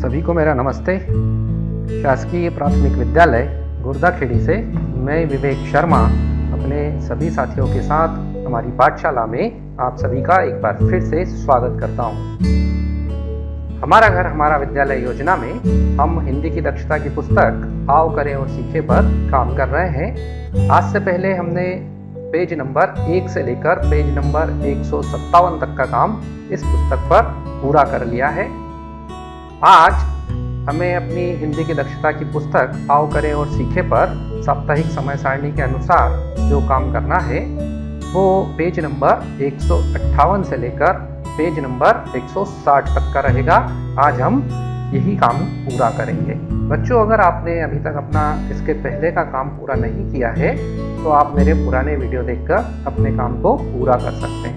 सभी को मेरा नमस्ते। शासकीय प्राथमिक विद्यालय गुर्दाखेड़ी से मैं विवेक शर्मा अपने सभी साथियों के साथ हमारी पाठशाला में आप सभी का एक बार फिर से स्वागत करता हूँ। हमारा घर हमारा विद्यालय योजना में हम हिंदी की दक्षता की पुस्तक आओ करें और सीखें पर काम कर रहे हैं। आज से पहले हमने पेज नंबर 1 से लेकर पेज नंबर 157 तक का काम इस पुस्तक पर पूरा कर लिया है। आज हमें अपनी हिंदी की दक्षता की पुस्तक आओ करें और सीखें पर साप्ताहिक समय सारणी के अनुसार जो काम करना है वो पेज नंबर 158 से लेकर पेज नंबर 160 तक का रहेगा। आज हम यही काम पूरा करेंगे। बच्चों, अगर आपने अभी तक अपना इसके पहले का काम पूरा नहीं किया है तो आप मेरे पुराने वीडियो देखकर अपने काम को पूरा कर सकते हैं।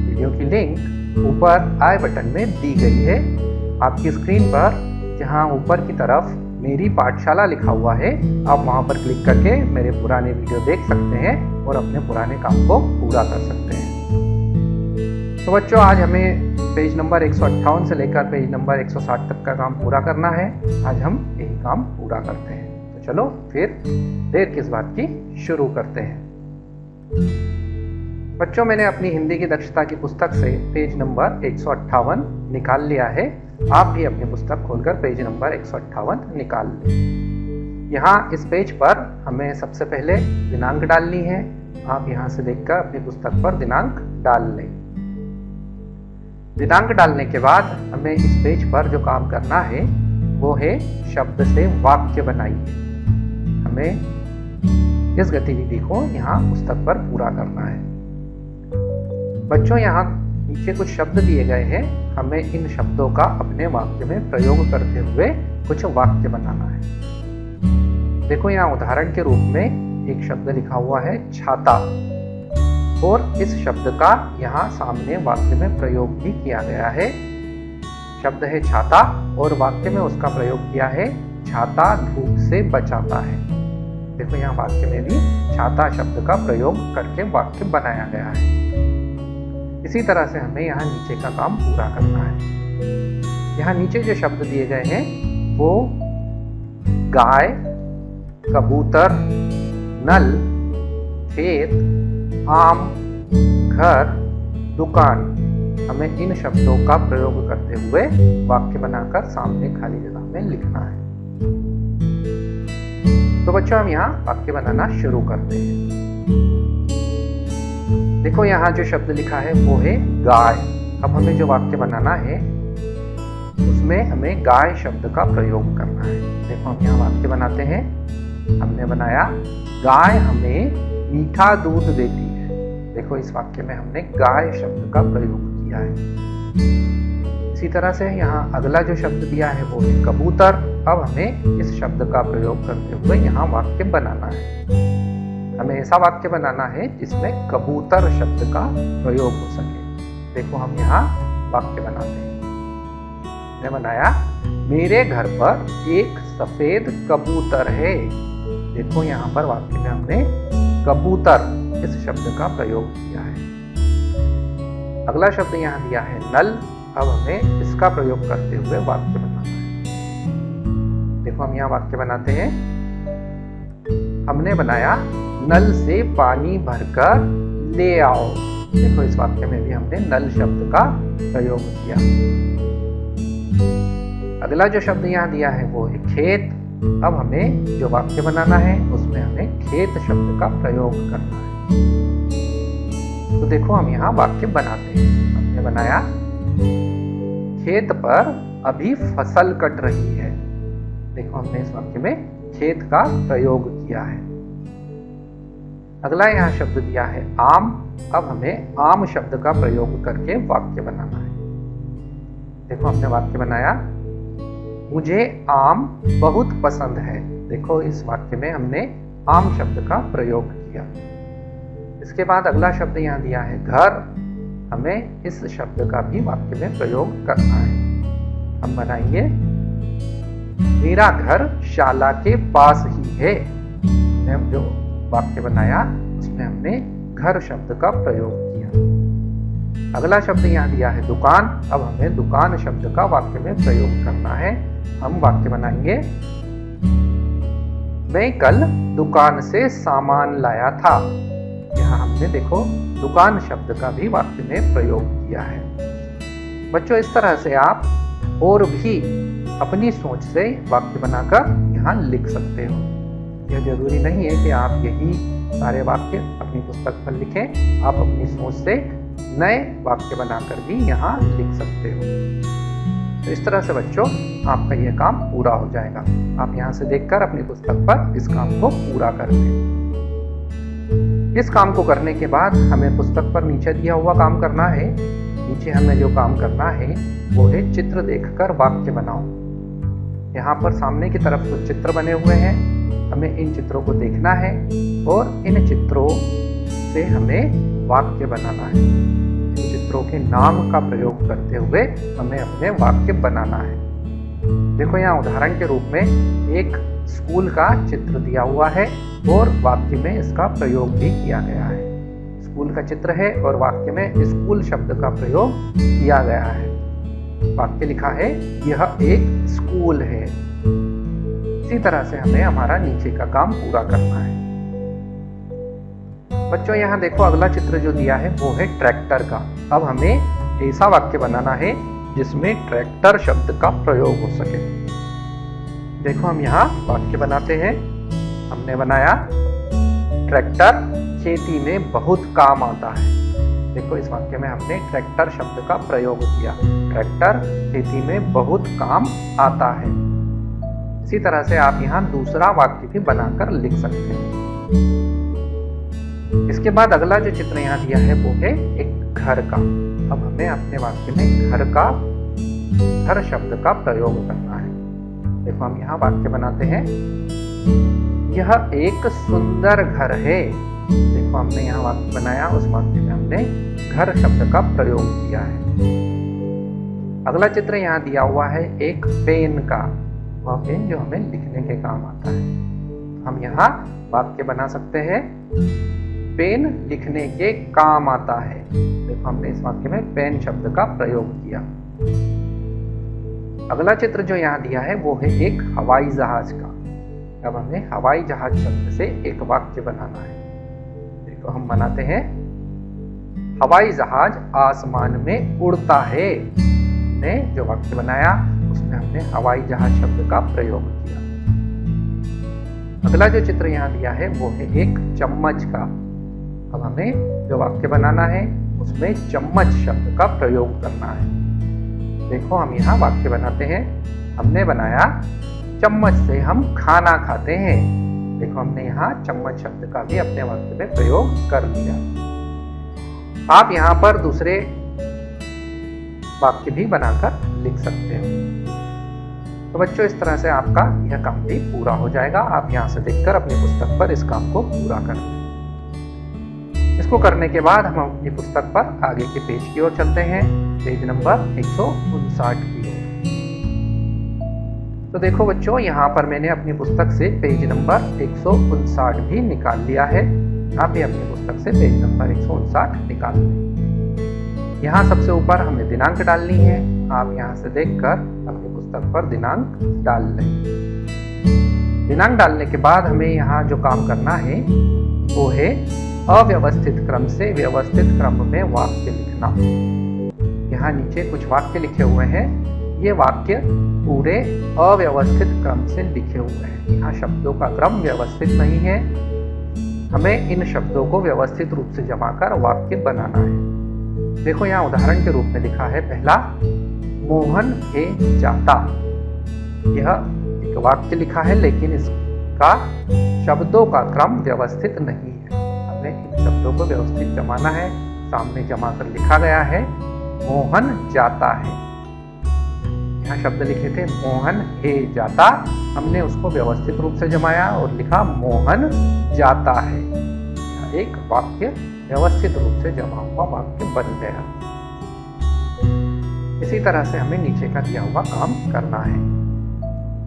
वीडियो की लिंक ऊपर आई बटन में दी गई है। आपकी स्क्रीन पर जहां ऊपर की तरफ मेरी पाठशाला लिखा हुआ है, आप वहां पर क्लिक करके मेरे पुराने वीडियो देख सकते हैं और अपने पुराने काम को पूरा कर सकते हैं। तो बच्चों, आज हमें पेज नंबर 158 से लेकर पेज नंबर 160 तक का काम पूरा करना है। आज हम यही काम पूरा करते हैं। तो चलो फिर देर किस बात की, शुरू करते हैं। बच्चों, मैंने अपनी हिंदी की दक्षता की पुस्तक से पेज नंबर 158 निकाल लिया है। आप भी अपनी पुस्तक खोलकर पेज नंबर 158 निकाल लें। यहाँ इस पेज पर हमें सबसे पहले दिनांक डालनी है। आप यहाँ से देखकर अपनी पुस्तक पर दिनांक डाल लें। दिनांक डालने के बाद हमें इस पेज पर जो काम करना है वो है शब्द से वाक्य बनाइए। हमें इस गतिविधि को यहाँ पुस्तक पर पूरा करना है। बच्चों, यहाँ नीचे कुछ शब्द दिए गए हैं। हमें इन शब्दों का अपने वाक्य में प्रयोग करते हुए कुछ वाक्य बनाना है। देखो, यहाँ उदाहरण के रूप में एक शब्द लिखा हुआ है छाता, और इस शब्द का यहाँ सामने वाक्य में प्रयोग भी किया गया है। शब्द है छाता और वाक्य में उसका प्रयोग किया है छाता धूप से बचाता है। देखो, यहाँ वाक्य में भी छाता शब्द का प्रयोग करके वाक्य बनाया गया है। इसी तरह से हमें यहाँ नीचे का काम पूरा करना है। यहाँ नीचे जो शब्द दिए गए हैं वो गाय, कबूतर, नल, खेत, आम, घर, दुकान। हमें इन शब्दों का प्रयोग करते हुए वाक्य बनाकर सामने खाली जगह में लिखना है। तो बच्चों, हम यहाँ वाक्य बनाना शुरू करते हैं। देखो, यहाँ जो शब्द लिखा है वो है गाय। अब हमें जो वाक्य बनाना है उसमें हमें गाय शब्द का प्रयोग करना है। देखो, हम यहाँ वाक्य बनाते हैं। हमने बनाया गाय हमें मीठा दूध देती है। देखो, इस वाक्य में हमने गाय शब्द का प्रयोग किया है। इसी तरह से यहाँ अगला जो शब्द दिया है वो है कबूतर। अब हमें इस शब्द का प्रयोग करते हुए यहाँ वाक्य बनाना है। हमें ऐसा वाक्य बनाना है जिसमें कबूतर शब्द का प्रयोग हो सके। देखो, हम यहाँ वाक्य बनाते हैं। मैंने बनाया मेरे घर पर एक सफेद कबूतर है। देखो, यहाँ पर वाक्य में हमने कबूतर इस शब्द का प्रयोग किया है। अगला शब्द यहाँ दिया है नल। अब हमें इसका प्रयोग करते हुए वाक्य बनाना है। देखो, हम यहाँ वाक्य बनाते हैं। हमने बनाया नल से पानी भरकर ले आओ। देखो, इस वाक्य में भी हमने नल शब्द का प्रयोग किया। अगला जो शब्द यहाँ दिया है वो है खेत। अब हमें जो वाक्य बनाना है उसमें हमें खेत शब्द का प्रयोग करना है। तो देखो, हम यहाँ वाक्य बनाते हैं। हमने बनाया खेत पर अभी फसल कट रही है। देखो, हमने इस वाक्य में खेत का प्रयोग किया है। अगला यहाँ शब्द दिया है आम। अब हमें आम शब्द का प्रयोग करके वाक्य बनाना है। देखो, हमने वाक्य बनाया मुझे आम बहुत पसंद है। देखो, इस वाक्य में हमने आम शब्द का प्रयोग किया। इसके बाद अगला शब्द यहाँ दिया है घर। हमें इस शब्द का भी वाक्य में प्रयोग करना है। हम बनाएंगे मेरा घर शाला के पास ही है। हमने जो वाक्य बनाया उसमें हमने घर शब्द का प्रयोग किया। अगला शब्द यहाँ दिया है दुकान। अब हमें दुकान शब्द का वाक्य में प्रयोग करना है। हम वाक्य बनाएंगे, मैं कल दुकान से सामान लाया था। यहाँ हमने देखो दुकान शब्द का भी वाक्य में प्रयोग किया है। बच्चों, इस तरह से आप और भी अपनी सोच से वाक्य बनाकर यहाँ लिख सकते हो। यह जरूरी नहीं है कि आप यही सारे वाक्य अपनी पुस्तक पर लिखें। आप अपनी सोच से नए वाक्य बनाकर भी यहाँ लिख सकते हो। तो इस तरह से बच्चों आपका यह काम पूरा हो जाएगा। आप यहाँ से देखकर अपनी पुस्तक पर इस काम को पूरा कर लें। इस काम को करने के बाद हमें पुस्तक पर नीचे दिया हुआ काम करना है। नीचे हमें जो काम करना है वो है चित्र देखकर वाक्य बनाओ। यहाँ पर सामने की तरफ कुछ चित्र बने हुए हैं। हमें इन चित्रों को देखना है और इन चित्रों से हमें वाक्य बनाना है। इन चित्रों के नाम का प्रयोग करते हुए हमें अपने वाक्य बनाना है। देखो यहाँ उदाहरण के रूप में एक स्कूल का चित्र दिया हुआ है और वाक्य में इसका प्रयोग भी किया गया है। स्कूल का चित्र है और वाक्य में स्कूल शब्द का प्रयोग किया गया है। वाक्य लिखा है यह एक स्कूल है। इसी तरह से हमें हमारा नीचे का काम पूरा करना है। बच्चों यहाँ देखो अगला चित्र जो दिया है वो है ट्रैक्टर का। अब हमें ऐसा वाक्य बनाना है जिसमें ट्रैक्टर शब्द का प्रयोग हो सके। देखो हम यहाँ वाक्य बनाते हैं। हमने बनाया ट्रैक्टर खेती में बहुत काम आता है। देखो इस वाक्य में हमने ट्रैक्टर शब्द का प्रयोग किया। ट्रैक्टर खेती में बहुत काम आता है। इसी तरह से आप यहाँ दूसरा वाक्य भी बनाकर लिख सकते हैं। इसके बाद अगला जो चित्र यहाँ दिया है वो है एक घर का। अब हमें अपने वाक्य में घर शब्द का प्रयोग करना है। देखो हम यहाँ वाक्य बनाते हैं यह एक सुंदर घर है। देखो हमने यहाँ वाक्य बनाया, उस वाक्य में हमने घर शब्द का प्रयोग किया है। अगला चित्र यहाँ दिया हुआ है एक पेन का। वह पेन जो हमें लिखने के काम आता है। हम यहाँ वाक्य बना सकते हैं पेन लिखने के काम आता है। देखो हमने इस वाक्य में पेन शब्द का प्रयोग किया। अगला चित्र जो यहाँ दिया है वो है एक हवाई जहाज का। अब हमें हवाई जहाज शब्द से एक वाक्य बनाना है। देखो हम बनाते हैं हवाई जहाज आसमान में उड़ता है। हमने जो वाक्य बनाया उसमें हमने हवाई जहाज शब्द का प्रयोग किया। अगला जो चित्र यहाँ दिया है वो है एक चम्मच का। अब हमें जो वाक्य बनाना है उसमें चम्मच शब्द का प्रयोग करना है। देखो हम यहाँ वाक्य बनाते हैं। हमने बनाया चम्मच से हम खाना खाते हैं। देखो हमने यहाँ चम्मच शब्द का भी अपने वाक्य में प्रयोग कर दिया। आप यहाँ पर दूसरे वाक्य भी बनाकर लिख सकते हैं। तो बच्चों इस तरह से आपका यह काम भी पूरा हो जाएगा। आप यहाँ से देखकर अपनी पुस्तक पर इस काम को पूरा कर लें। इसको करने के बाद हम अपनी पुस्तक पर आगे के पेज की ओर चलते हैं, पेज नंबर 159 की ओर। तो देखो बच्चों यहाँ पर मैंने अपनी पुस्तक से पेज नंबर 159 भी निकाल लिया है। आप भी अपनी पुस्तक से पेज नंबर 159 निकाल लें। यहाँ सबसे ऊपर हमें दिनांक डालनी है। आप यहाँ से देखकर अपनी पुस्तक पर दिनांक डाल लें। दिनांक डालने के बाद हमें यहाँ जो काम करना है वो है अव्यवस्थित क्रम से व्यवस्थित क्रम में वाक्य लिखना। यहाँ नीचे कुछ वाक्य लिखे हुए हैं। ये वाक्य पूरे अव्यवस्थित क्रम से लिखे हुए हैं। यहाँ शब्दों का क्रम व्यवस्थित नहीं है। हमें इन शब्दों को व्यवस्थित रूप से जमा कर वाक्य बनाना है। देखो यहाँ उदाहरण के रूप में लिखा है पहला मोहन है जाता। यह एक वाक्य लिखा है लेकिन इसका शब्दों का क्रम व्यवस्थित नहीं है। हमें इन शब्दों को व्यवस्थित जमाना है। सामने जमा कर लिखा गया है मोहन जाता है। यहाँ शब्द लिखे थे मोहन है जाता। हमने उसको व्यवस्थित रूप से जमाया और लिखा मोहन जाता है। यह एक वाक्य व्यवस्थित रूप से जमा हुआ वाक्य बन गया। इसी तरह से हमें नीचे का दिया हुआ काम करना है।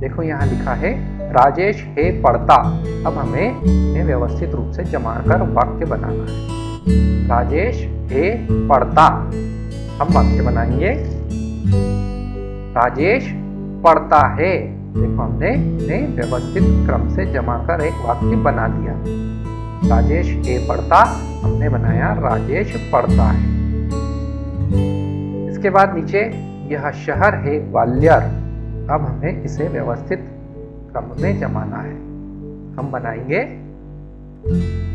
देखो यहाँ लिखा है राजेश है पढ़ता। अब हमें इन्हें व्यवस्थित रूप से जमा कर वाक्य बनाना है। राजेश है पढ़ता। हम वाक्य बनाएंगे। राजेश पढ़ता है। देखो हमने इन्हें व्यवस्थित क्रम से जमा कर एक वाक्य बना दिया। राजेश ए पढ़ता, हमने बनाया राजेश पढ़ता है। इसके बाद नीचे यह शहर है ग्वालियर। अब हमें इसे व्यवस्थित क्रम में जमाना है। हम बनाएंगे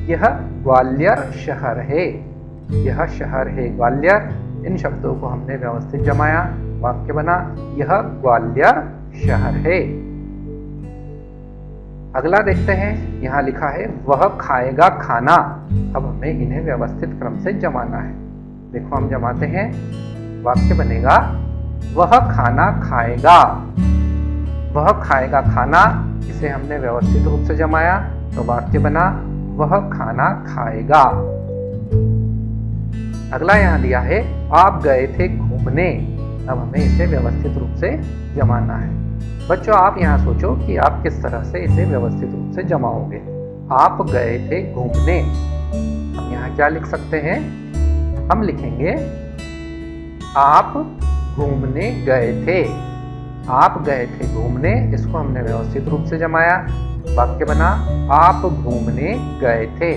यह ग्वालियर शहर है। यह शहर है ग्वालियर। इन शब्दों को हमने व्यवस्थित जमाया, वाक्य बना यह ग्वालियर शहर है। अगला देखते हैं, यहां लिखा है वह खाएगा खाना। अब हमें इन्हें व्यवस्थित क्रम से जमाना है। देखो हम जमाते हैं, वाक्य बनेगा वह खाना खाएगा। वह खाएगा खाना, इसे हमने व्यवस्थित रूप से जमाया तो वाक्य बना वह खाना खाएगा। अगला यहां दिया है आप गए थे घूमने। अब हमें इसे व्यवस्थित रूप से जमाना है। बच्चों आप यहाँ सोचो कि आप किस तरह से इसे व्यवस्थित रूप से जमाओगे। आप गए थे घूमने। हम यहाँ क्या लिख सकते हैं? हम लिखेंगे आप घूमने गए थे। आप गए थे घूमने, इसको हमने व्यवस्थित रूप से जमाया, वाक्य बना आप घूमने गए थे।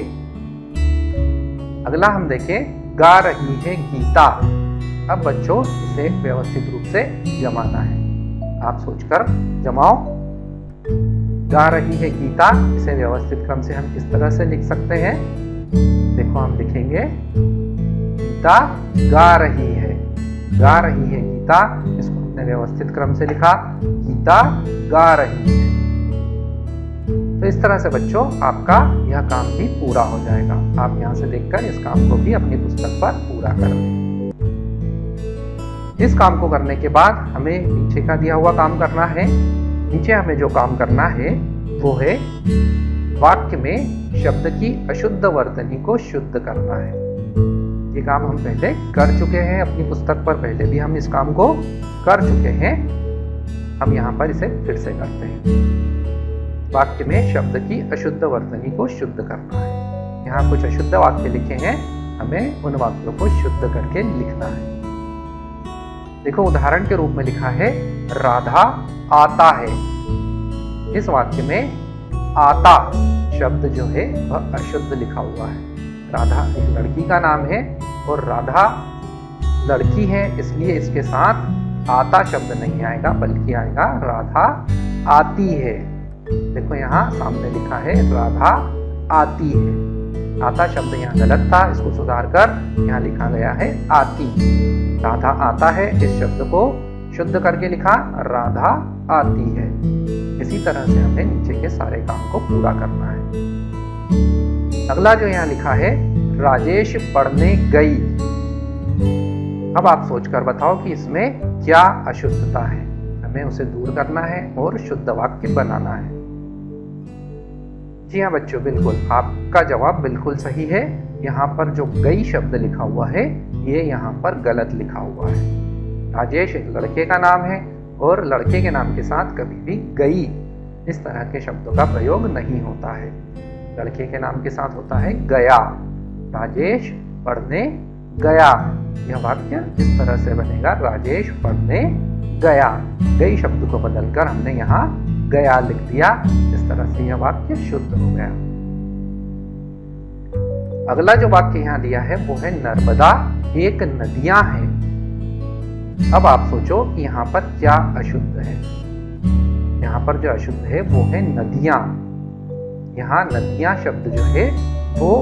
अगला हम देखें गा रही है गीता। अब बच्चों इसे व्यवस्थित रूप से जमाना है। आप सोचकर जमाओ। गा रही है गीता, इसे व्यवस्थित क्रम से हम किस तरह से लिख सकते हैं? देखो हम लिखेंगे गीता गा रही है। गा रही है गीता, इसको हमने व्यवस्थित क्रम से लिखा गीता गा रही है। तो इस तरह से बच्चों आपका यह काम भी पूरा हो जाएगा। आप यहाँ से देखकर इस काम को भी अपनी पुस्तक पर पूरा कर लें। इस काम को करने के बाद हमें नीचे का दिया हुआ काम करना है। नीचे हमें जो काम करना है वो है वाक्य में शब्द की अशुद्ध वर्तनी को शुद्ध करना है। ये काम हम पहले कर चुके हैं अपनी पुस्तक पर, पहले भी हम इस काम को कर चुके हैं। हम यहाँ पर इसे फिर से करते हैं। वाक्य में शब्द की अशुद्ध वर्तनी को शुद्ध करना है। यहाँ कुछ अशुद्ध वाक्य लिखे हैं, हमें उन वाक्यों को शुद्ध करके लिखना है। देखो उदाहरण के रूप में लिखा है राधा आता है। इस वाक्य में आता शब्द जो है वह अशुद्ध लिखा हुआ है। राधा एक लड़की का नाम है और राधा लड़की है, इसलिए इसके साथ आता शब्द नहीं आएगा बल्कि आएगा राधा आती है। देखो यहाँ सामने लिखा है राधा आती है। आता शब्द यहाँ गलत था, इसको सुधार कर यहाँ लिखा गया है आती। राधा आता है, इस शब्द को शुद्ध करके लिखा राधा आती है। इसी तरह से हमें नीचे के सारे काम को पूरा करना है। अगला जो यहाँ लिखा है राजेश पढ़ने गई। अब आप सोचकर बताओ कि इसमें क्या अशुद्धता है। हमें उसे दूर करना है और शुद्ध वाक्य बनाना है। जी हाँ बच्चों, बिल्कुल आपका जवाब बिल्कुल सही है। यहाँ पर जो गई शब्द लिखा हुआ है ये यहाँ पर गलत लिखा हुआ है। राजेश एक लड़के का नाम है और लड़के के नाम के साथ कभी भी गई इस तरह के शब्दों का प्रयोग नहीं होता है। लड़के के नाम के साथ होता है गया। राजेश पढ़ने गया। यह वाक्य इस तरह से बनेगा राजेश पढ़ने गया। गई शब्द को बदलकर हमने यहाँ गया लिख दिया। इस तरह से यह वाक्य शुद्ध हो गया। अगला जो वाक्य यहाँ दिया है वो है नर्मदा एक नदियां हैं। अब आप सोचो कि यहाँ पर क्या अशुद्ध है। यहाँ पर जो अशुद्ध है वो है नदियां। यहाँ नदियां शब्द जो है वो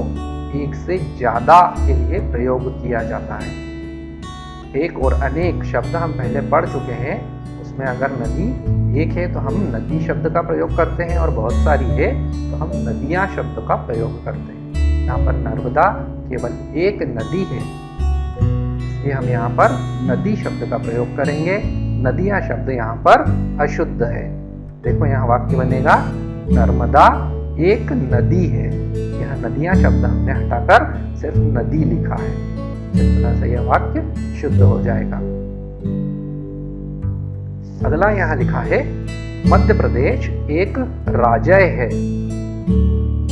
एक से ज्यादा के लिए प्रयोग किया जाता है। एक और अनेक शब्द हम पहले पढ़ चुके हैं, उसमें अगर नदी एक है तो हम नदी शब्द का प्रयोग करते हैं और बहुत सारी है तो हम नदियां शब्द का प्रयोग करते हैं। यहाँ पर नर्मदा केवल एक नदी है, इसलिए हम यहाँ पर नदी शब्द का प्रयोग करेंगे। नदियां शब्द यहाँ पर अशुद्ध है। देखो यहाँ वाक्य बनेगा नर्मदा एक नदी है। यह नदियां शब्द हमने हटाकर सिर्फ नदी लिखा है। इस तरह से यह वाक्य शुद्ध हो जाएगा। अगला यहाँ लिखा है मध्य प्रदेश एक राज्य है।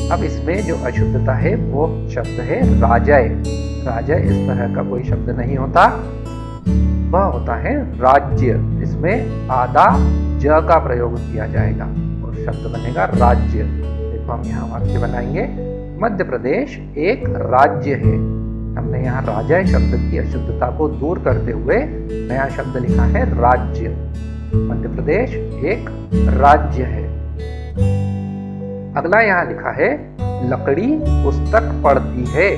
अब इसमें जो अशुद्धता है वो शब्द है राजय। राजय इस तरह का कोई शब्द नहीं होता। वह होता है राज्य। इसमें आधा ज का प्रयोग किया जाएगा और शब्द बनेगा राज्य। देखो हम यहाँ वाक्य बनाएंगे, मध्य प्रदेश एक राज्य है। हमने यहाँ राजा शब्द की अशुद्धता को दूर करते हुए नया शब्द लिखा है राज्य। मध्य प्रदेश एक राज्य है। अगला यहाँ लिखा है लकड़ी पुस्तक पढ़ती है।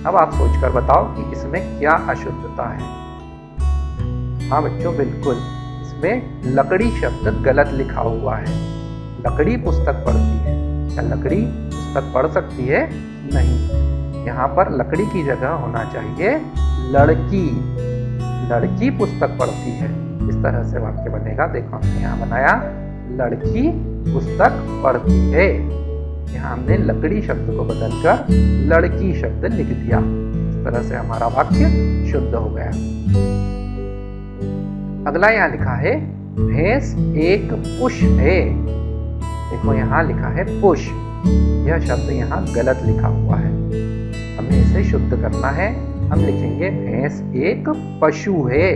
अब आप सोचकर बताओ कि इसमें क्या अशुद्धता है। हाँ बच्चों, बिल्कुल, इसमें लकड़ी शब्द गलत लिखा हुआ है। लकड़ी पुस्तक पढ़ती है। क्या लकड़ी पुस्तक पढ़ सकती है? नहीं, यहाँ पर लकड़ी की जगह होना चाहिए लड़की। लड़की पुस्तक पढ़ती है। इस तरह से वाक्य बनेगा। देखो हमने यहाँ बनाया लड़की पुस्तक पढ़ती है। यहाँ हमने लकड़ी शब्द को बदलकर लड़की शब्द लिख दिया। इस तरह से हमारा वाक्य शुद्ध हो गया। अगला यहाँ लिखा है भैंस एक पुष है। देखो यहाँ लिखा है पुष। यह शब्द यहाँ गलत लिखा हुआ है। हमें इसे शुद्ध करना है। हम लिखेंगे भैंस एक पशु है।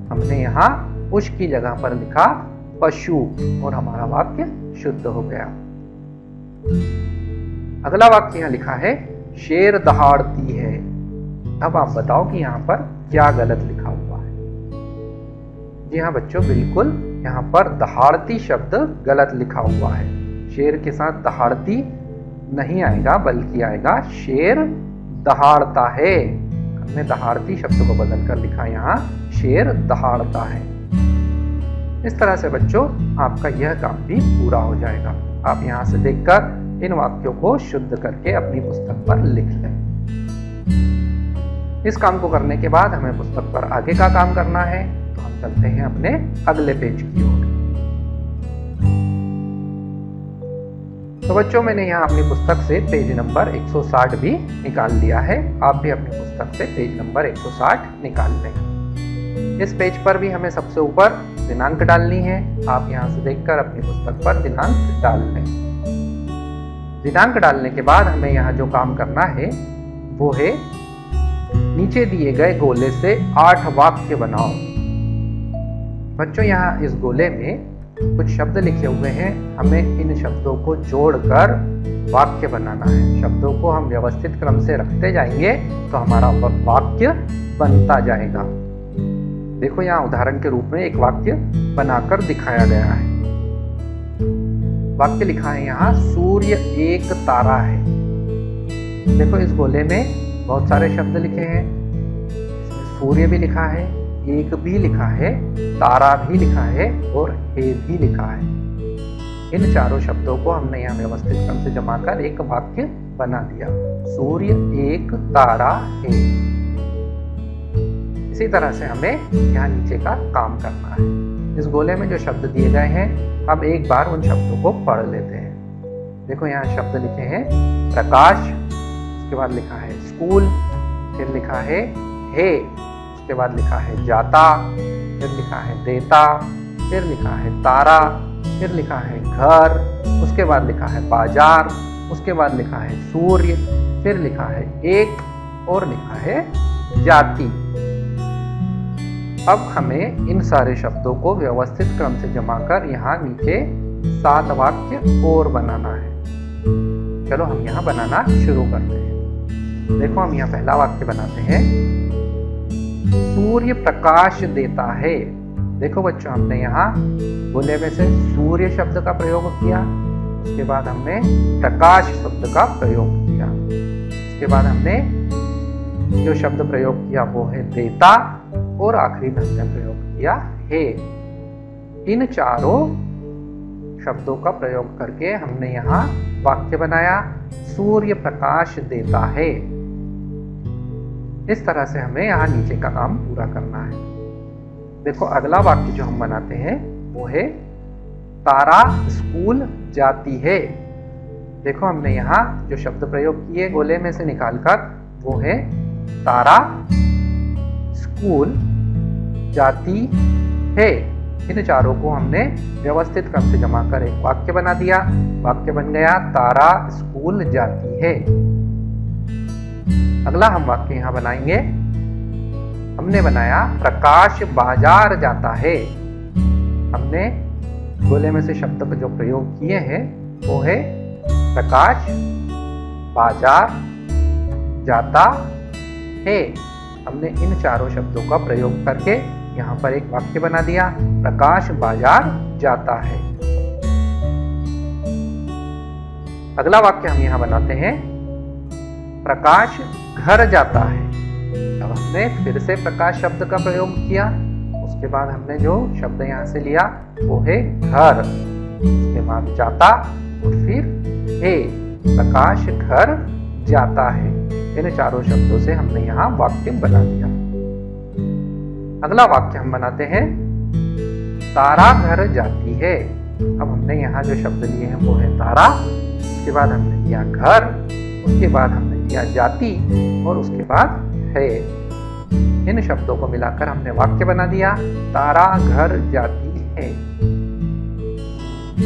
हमने यहाँ पुष की जगह पर लिखा पशु और हमारा वाक्य शुद्ध हो गया। अगला वाक्य यहाँ लिखा है शेर दहाड़ती है। अब आप बताओ कि यहाँ पर क्या गलत लिखा हुआ है। जी हाँ बच्चों, बिल्कुल, यहाँ पर दहाड़ती शब्द गलत लिखा हुआ है। शेर के साथ दहाड़ती नहीं आएगा, बल्कि आएगा शेर दहाड़ता है। हमने दहाड़ती शब्द को बदलकर लिखा यहाँ शेर दहाड़ता है। इस तरह से बच्चों आपका यह काम भी पूरा हो जाएगा। आप यहाँ से देखकर इन वाक्यों को शुद्ध करके अपनी पुस्तक पर लिख लें। इस काम को करने के बाद हमें पुस्तक पर आगे का काम करना है, तो हम चलते हैं अपने अगले पेज की ओर। तो बच्चों मैंने यहाँ अपनी पुस्तक से पेज नंबर 160 भी निकाल लिया है। आप भी अपनी पुस्तक से पेज नंबर 160 निकाल लें। इस पेज पर भी हमें सबसे ऊपर दिनांक डालनी है। आप यहाँ से देखकर अपनी पुस्तक पर दिनांक डाल लें। दिनांक डालने के बाद हमें यहाँ जो काम करना है वो है नीचे दिए गए गोले से 8 वाक्य बनाओ। बच्चों यहाँ इस गोले में कुछ शब्द लिखे हुए हैं। हमें इन शब्दों को जोड़कर वाक्य बनाना है। शब्दों को हम व्यवस्थित क्रम से रखते जाएंगे तो हमारा वाक्य बनता जाएगा। देखो यहाँ उदाहरण के रूप में एक वाक्य बनाकर दिखाया गया है। वाक्य लिखा है यहाँ सूर्य एक तारा है। देखो इस गोले में बहुत सारे शब्द लिखे हैं। सूर्य भी लिखा है, एक भी लिखा है, तारा भी लिखा है और हे भी लिखा है। इन चारों शब्दों को हमने यहाँ व्यवस्थित क्रम से जमा कर एक वाक्य बना दिया। सूर्य एक तारा है। इसी तरह से हमें यहाँ नीचे का काम करना है। इस गोले में जो शब्द दिए गए हैं, अब एक बार उन शब्दों को पढ़ लेते हैं। देखो यहाँ शब्द लिखे हैं प्रकाश, उसके बाद लिखा है स्कूल, फिर लिखा है हे, उसके बाद लिखा है जाता, फिर लिखा है देता, फिर लिखा है तारा, फिर लिखा है घर, उसके बाद लिखा है बाजार, उसके बाद लिखा है सूर्य, फिर लिखा है एक और लिखा है जाति। अब हमें इन सारे शब्दों को व्यवस्थित क्रम से जमा कर यहाँ नीचे 7 वाक्य और बनाना है। चलो हम यहाँ बनाना शुरू करते हैं। देखो हम यहाँ पहला वाक्य बनाते हैं सूर्य प्रकाश देता है। देखो बच्चों हमने यहाँ गोले में से सूर्य शब्द का प्रयोग किया, उसके बाद हमने प्रकाश शब्द का प्रयोग किया, उसके बाद हमने जो शब्द प्रयोग किया वो है देता और आखिरी में हमने प्रयोग किया है। इन चारों शब्दों का प्रयोग करके हमने यहाँ वाक्य बनाया सूर्य प्रकाश देता है। इस तरह से हमें यहाँ नीचे का काम पूरा करना है। देखो अगला वाक्य जो हम बनाते हैं वो है तारा स्कूल जाती है। देखो हमने यहाँ जो शब्द प्रयोग किए गोले में से निकालकर वो है तारा स्कूल जाती है। इन चारों को हमने व्यवस्थित क्रम से जमा कर एक वाक्य बना दिया। वाक्य बन गया तारा स्कूल जाती है। अगला हम वाक्य यहाँ बनाएंगे। हमने बनाया प्रकाश बाजार जाता है। हमने गोले में से शब्द का जो प्रयोग किए हैं वो है प्रकाश बाजार जाता है। हमने इन चारों शब्दों का प्रयोग करके यहाँ पर एक वाक्य बना दिया, प्रकाश बाजार जाता है। अगला वाक्य हम यहाँ बनाते हैं, प्रकाश घर जाता है। अब हमने फिर से प्रकाश शब्द का प्रयोग किया, उसके बाद हमने जो शब्द यहाँ से लिया वो है घर, उसके बाद जाता और फिर है, प्रकाश घर जाता है। इन चारों शब्दों से हमने यहाँ वाक्य बना दिया। अगला वाक्य हम बनाते हैं, तारा घर जाती है। अब हमने यहाँ जो शब्द लिए हैं वो है तारा, उसके बाद हमने लिया घर, उसके बाद हमने लिया जाति और उसके बाद है। इन शब्दों को मिलाकर हमने वाक्य बना दिया, तारा घर जाती है।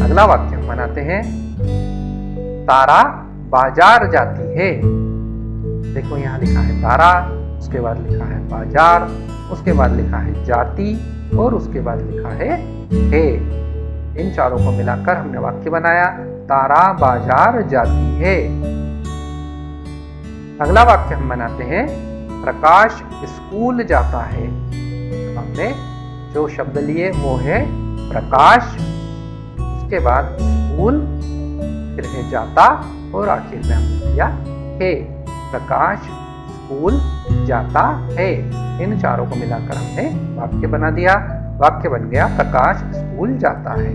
अगला वाक्य हम बनाते हैं, तारा बाजार जाती है। देखो यहाँ लिखा है तारा, उसके बाद लिखा है बाजार, उसके बाद लिखा है जाति और उसके बाद लिखा है। इन चारों को मिलाकर हमने वाक्य बनाया, तारा बाजार जाती है। अगला वाक्य हम बनाते हैं, प्रकाश स्कूल जाता है। हमने जो शब्द लिए वो है प्रकाश, उसके बाद स्कूल, फिर है जाता और आखिर में हमने लिया है, प्रकाश स्कूल जाता है। इन चारों को मिलाकर हमने वाक्य बना दिया, वाक्य बन गया प्रकाश स्कूल जाता है।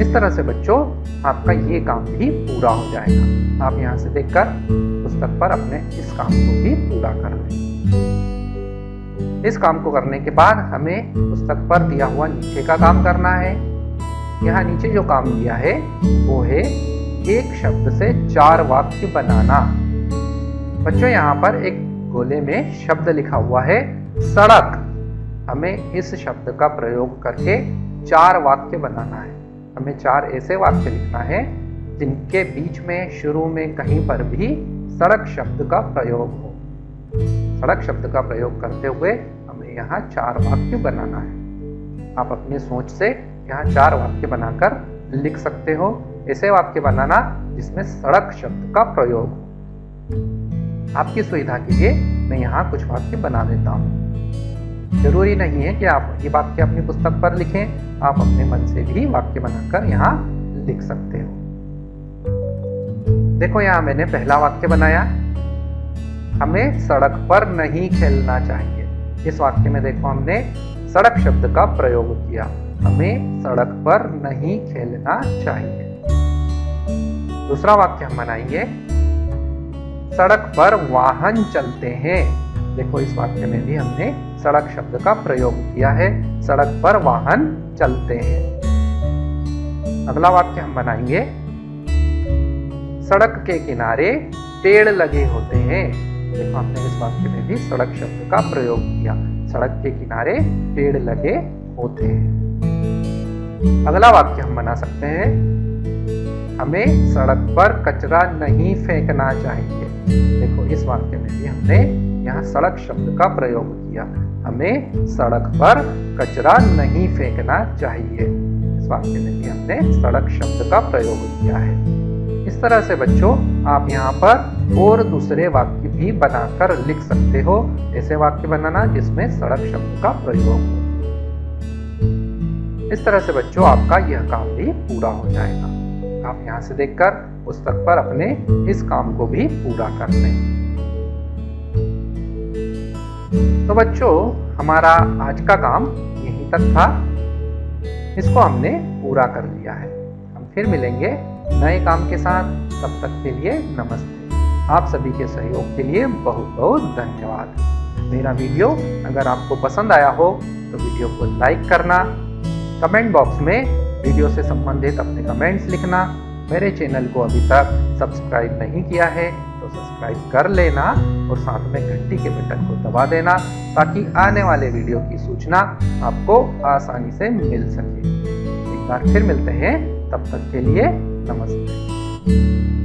इस तरह से बच्चों आपका ये काम भी पूरा हो जाएगा। आप यहाँ से देखकर पुस्तक पर अपने इस काम को भी पूरा कर लें। इस काम को करने के बाद हमें पुस्तक पर दिया हुआ नीचे का काम करना है। यहाँ नीचे जो काम दिया है वो है एक शब्द से 4 वाक्य बनाना। बच्चों यहाँ पर एक गोले में शब्द लिखा हुआ है सड़क। हमें इस शब्द का प्रयोग करके 4 वाक्य बनाना है। हमें 4 ऐसे वाक्य लिखना है जिनके बीच में शुरू में कहीं पर भी सड़क शब्द का प्रयोग हो। सड़क शब्द का प्रयोग करते हुए हमें यहाँ 4 वाक्य बनाना है। आप अपनी सोच से यहाँ 4 वाक्य बनाकर लिख सकते हो। ऐसे वाक्य बनाना जिसमें सड़क शब्द का प्रयोग हो। आपकी सुविधा के लिए मैं यहाँ कुछ वाक्य बना देता हूँ। जरूरी नहीं है कि आप ये वाक्य अपनी पुस्तक पर लिखें, आप अपने मन से भी वाक्य बनाकर यहाँ लिख सकते हो। देखो यहाँ मैंने पहला वाक्य बनाया, हमें सड़क पर नहीं खेलना चाहिए। इस वाक्य में देखो हमने सड़क शब्द का प्रयोग किया, हमें सड़क पर नहीं खेलना चाहिए। दूसरा वाक्य हम बनाएंगे, सड़क पर वाहन चलते हैं। देखो इस वाक्य में भी हमने सड़क शब्द का प्रयोग किया है, सड़क पर वाहन चलते हैं। अगला वाक्य हम बनाएंगे, सड़क के किनारे पेड़ लगे होते हैं। देखो हमने इस वाक्य में भी सड़क शब्द का प्रयोग किया, सड़क के किनारे पेड़ लगे होते हैं। अगला वाक्य हम बना सकते हैं, हमें सड़क पर कचरा नहीं फेंकना चाहिए। देखो इस वाक्य में भी हमने यहाँ सड़क शब्द का प्रयोग किया, हमें सड़क पर कचरा नहीं फेंकना चाहिए। इस वाक्य में भी हमने सड़क शब्द का प्रयोग किया है। इस तरह से बच्चों आप यहाँ पर और दूसरे वाक्य भी बनाकर लिख सकते हो। ऐसे वाक्य बनाना जिसमें सड़क शब्द का प्रयोग हो। इस तरह से बच्चों आपका यह काम भी पूरा हो जाएगा। आप यहाँ से देखकर पुस्तक पर अपने इस काम को भी पूरा कर लें। तो बच्चों हमारा आज का काम यहीं तक था, इसको हमने पूरा कर लिया है। हम फिर मिलेंगे नए काम के साथ, तब तक के लिए नमस्ते। आप सभी के सहयोग के लिए बहुत बहुत धन्यवाद। मेरा वीडियो अगर आपको पसंद आया हो तो वीडियो को लाइक करना, कमेंट बॉक्स में वीडियो से संबंधित अपने कमेंट्स लिखना। मेरे चैनल को अभी तक सब्सक्राइब नहीं किया है तो सब्सक्राइब कर लेना और साथ में घंटी के बटन को दबा देना ताकि आने वाले वीडियो की सूचना आपको आसानी से मिल सके। एक बार फिर मिलते हैं, तब तक के लिए नमस्ते।